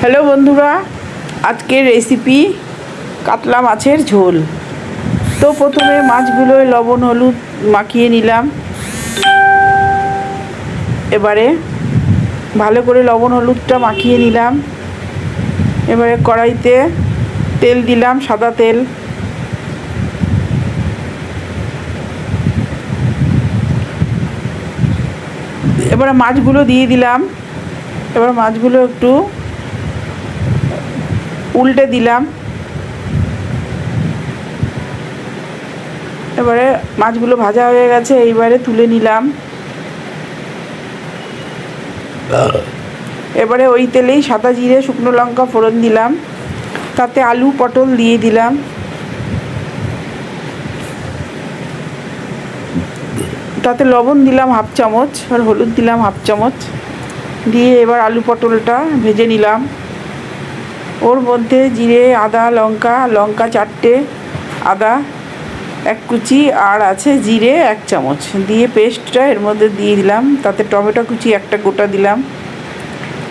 Hello বন্ধুরা, আজকের recipe কাতলা মাছের ঝোল। তো প্রথমে মাছগুলোয় লবণ হলুদ মাখিয়ে নিলাম। এবারে ভালো করে লবণ হলুদটা মাখিয়ে নিলাম। এবারে কড়াইতে তেল দিলাম, সাদা তেল। এবারে মাছগুলো দিয়ে দিলাম। এবার মাছগুলো একটু উল্টে দিলাম। এবারে মাছগুলো ভাজা হয়ে গেছে, এইবারে তুলে নিলাম। এবারে ওই তেলেই সাদা জিরে শুকনো লঙ্কা ফোড়ন দিলাম, তাতে আলু পটল দিয়ে দিলাম। তাতে লবণ দিলাম হাফ চামচ, আর হলুদ দিলাম হাফ চামচ দিয়ে এবার আলু পটলটা ভেজে নিলাম। ওর মধ্যে জিরে আদা লঙ্কা চারটে, আদা এক কুচি, আর আছে জিরে এক চামচ দিয়ে পেস্টটা এর মধ্যে দিয়ে দিলাম। তাতে টমেটো কুচি একটা গোটা দিলাম,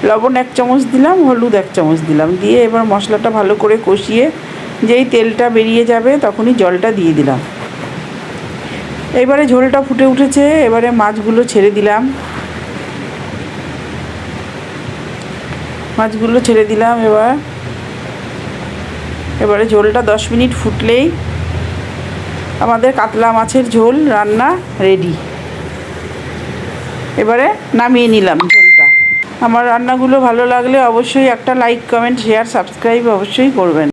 লবণ এক চামচ দিলাম, হলুদ এক চামচ দিলাম দিয়ে এবার মশলাটা ভালো করে কষিয়ে যেই তেলটা বেরিয়ে যাবে তখনই জলটা দিয়ে দিলাম। এবারে ঝোলটা ফুটে উঠেছে, এবারে মাছগুলো ছেড়ে দিলাম। এবারে ঝোলটা 10 মিনিট ফুটলেই আমাদের কাতলা মাছের ঝোল রান্না রেডি। এবারে নামিয়ে নিলাম ঝোলটা। আমার রান্নাগুলো ভালো লাগলে অবশ্যই একটা লাইক কমেন্ট শেয়ার সাবস্ক্রাইব অবশ্যই করবেন।